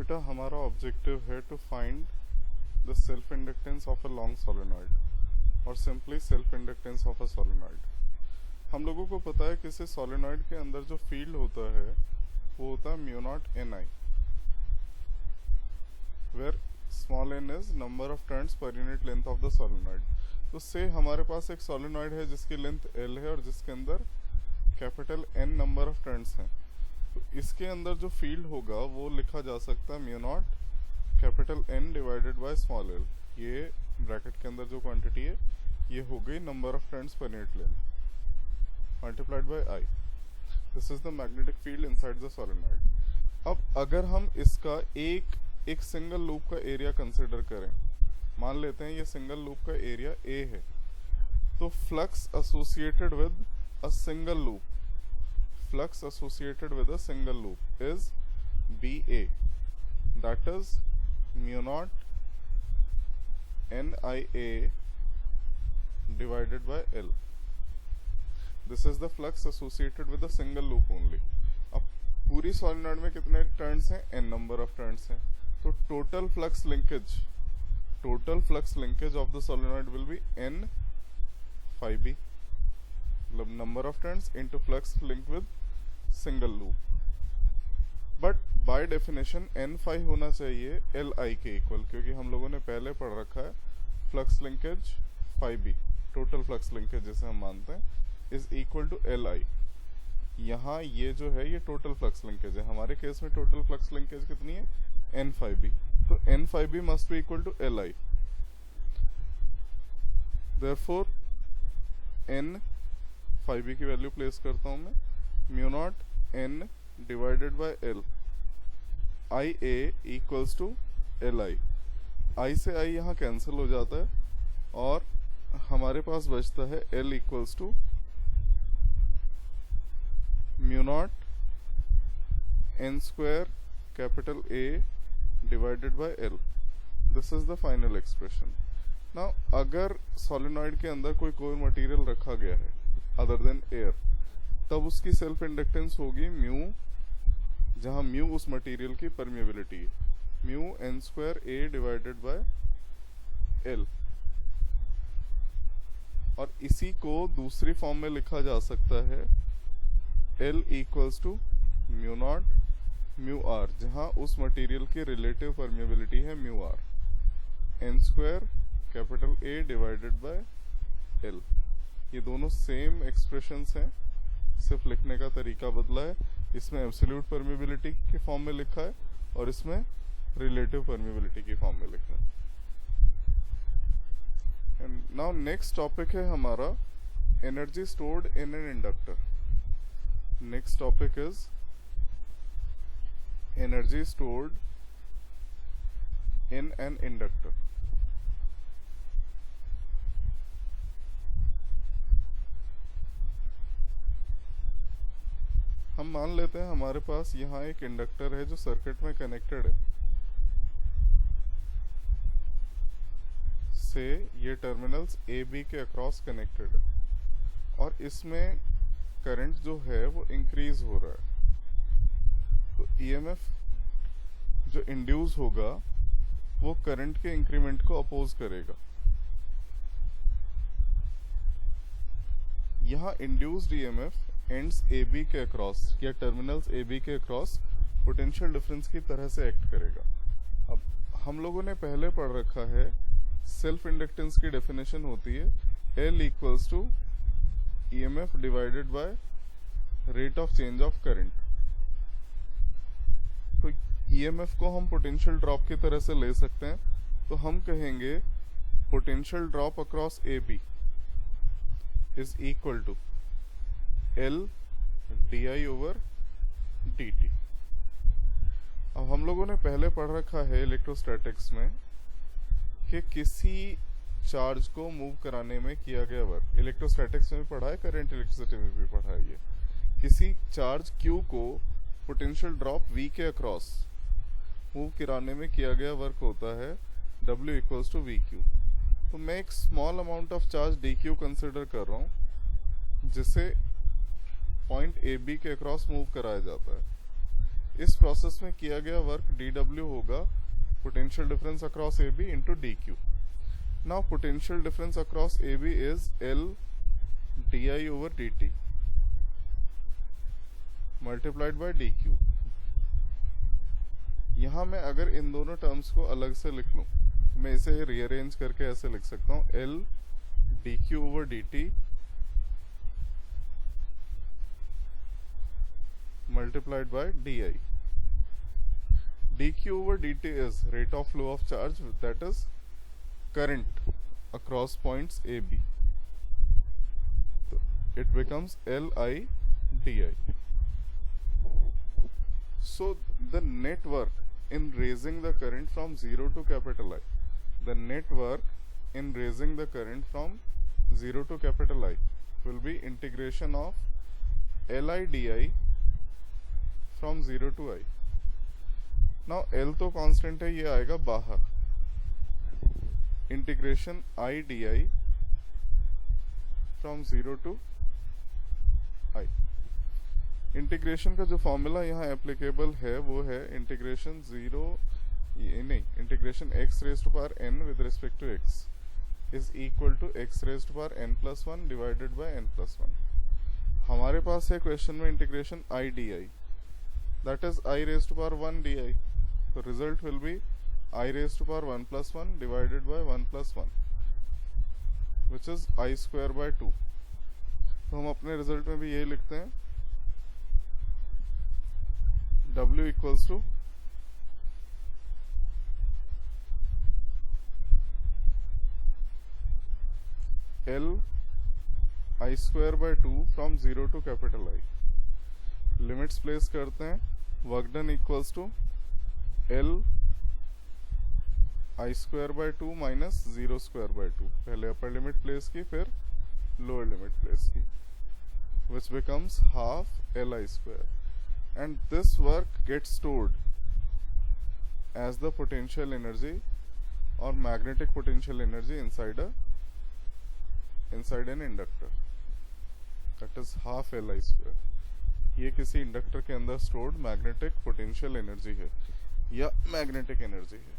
बेटा हमारा ऑब्जेक्टिव है to find the self inductance of a long solenoid और simply self inductance of a solenoid. हम लोगों को पता है कि इस सोलेनॉइड के अंदर जो फील्ड होता है वो होता है mu naught n I, where small n is number of turns per unit length of the solenoid. तो से हमारे पास एक सोलेनॉइड है जिसकी लेंथ एल है और जिसके अंदर capital n number of turns हैं। तो इसके अंदर जो फील्ड होगा वो लिखा जा सकता है mu naught capital n divided by small l. ये ब्रैकेट के अंदर जो क्वांटिटी है ये हो गई number of turns per unit length multiplied by I. This is the magnetic field inside the solenoid. अब अगर हम इसका एक सिंगल लूप का एरिया कंसिडर करें, मान लेते हैं ये सिंगल लूप का एरिया ए है, तो flux associated with a single loop, flux associated with a single loop is BA, that is mu naught NIA divided by L. This is the flux associated with a single loop only. अब पूरी solenoid में कितने turns हैं? n number of turns हैं। तो total flux linkage of the solenoid will be n phi b, मतलब number of turns into flux linked with single loop. But by definition n phi होना चाहिए L I के equal, क्योंकि हम लोगों ने पहले पढ़ रखा है flux linkage phi B, total flux linkage जैसे हम मानते हैं, is equal to L I. यहाँ ये जो है ये टोटल फ्लक्स लिंकेज है, हमारे केस में टोटल फ्लक्स लिंकेज कितनी है? N phi B. तो N phi B must be equal to L I. Therefore N phi B की वैल्यू प्लेस करता हूं मैं, mu naught N divided by L, I A equals to L I. I से I यहाँ cancel हो जाता है और हमारे पास बचता है L equals to mu naught n square capital A divided by l. This is the final expression. Now अगर सोलेनॉइड के अंदर कोई मटेरियल रखा गया है अदर देन एयर, तब उसकी सेल्फ इंडक्टेंस होगी म्यू, जहां म्यू उस मटेरियल की परमिएबिलिटी है, mu n square A divided by l. और इसी को दूसरी फॉर्म में लिखा जा सकता है L equals to mu naught mu r, जहां उस मटेरियल की रिलेटिव परमिएबिलिटी है mu r, n square capital A divided by l. ये दोनों सेम एक्सप्रेशंस हैं, सिर्फ लिखने का तरीका बदला है। इसमें एब्सोल्यूट परमिएबिलिटी के फॉर्म में लिखा है और इसमें रिलेटिव परमिएबिलिटी की फॉर्म में लिखा है। एंड नाउ नेक्स्ट टॉपिक है हमारा energy stored in an inductor. Next topic is energy stored in an inductor. हम मान लेते हैं हमारे पास यहाँ एक इंडक्टर है जो सर्किट में कनेक्टेड है, से ये टर्मिनल्स ए बी के अक्रॉस कनेक्टेड है और इसमें करंट जो है वो इंक्रीज हो रहा है। तो ईएमएफ जो इंड्यूस होगा वो करंट के इंक्रीमेंट को अपोज करेगा। यहाँ induced EMF ends A B के अक्रॉस या टर्मिनल्स ए बी के अक्रॉस पोटेंशियल डिफरेंस की तरह से एक्ट करेगा। अब हम लोगों ने पहले पढ़ रखा है सेल्फ इंडक्टेंस की डेफिनेशन होती है L equals to EMF divided by rate of change of current. तो ईएमएफ को हम पोटेंशियल ड्रॉप की तरह से ले सकते हैं, तो हम कहेंगे potential drop across A B is equal to L d I over d t. अब हम लोगों ने पहले पढ़ रखा है इलेक्ट्रोस्टैटिक्स में कि किसी चार्ज को मूव कराने में किया गया वर्क, इलेक्ट्रोस्टैटिक्स में भी पढ़ा है, करंट इलेक्ट्रिसिटी में भी पढ़ा है। ये किसी चार्ज Q को पोटेंशियल ड्रॉप V के अक्रॉस मूव कराने में किया गया वर्क होता है W equals to V Q. तो मैं एक small amount of charge dq consider कर रहा हूँ जिसे पॉइंट ए बी के अक्रॉस मूव कराया जाता है। इस प्रोसेस में किया गया वर्क dw होगा potential difference across AB into dq. Now potential difference across AB is L di over dt multiplied by dq. यहाँ मैं अगर इन दोनों टर्म्स को अलग से लिख लूँ, मैं इसे रीअरेंज करके ऐसे लिख सकता हूँ, L dq over dt multiplied by di. dq over dt is rate of flow of charge, that is current across points AB. So it becomes Li di. So the net work in raising the current from 0 to capital I, the net work in raising the current from 0 to capital I will be integration of Li di from 0 to I. Now L तो constant है, ये आएगा बाहर. Integration I di from 0 to I. Integration का जो formula यहाँ applicable है वो है integration integration x raise to power n with respect to x is equal to x raise to power n plus 1 divided by n plus 1. हमारे पास है question में integration I di, that is I raised to power 1 di. So result will be I raised to power 1 plus 1 divided by 1 plus 1, which is I square by 2. तो हम अपने result में भी यही लिखते हैं, W equals to L I square by 2 from 0 to capital I. Limits place करते हैं, work done equals to L I square by 2 minus 0 square by 2. पहले अपर लिमिट प्लेस की, फिर लोअर लिमिट प्लेस की, which becomes half Li square, and this work gets stored as the potential energy or magnetic potential energy inside an inductor, that is half Li square. ये किसी inductor के अंदर stored magnetic potential energy है या magnetic energy है.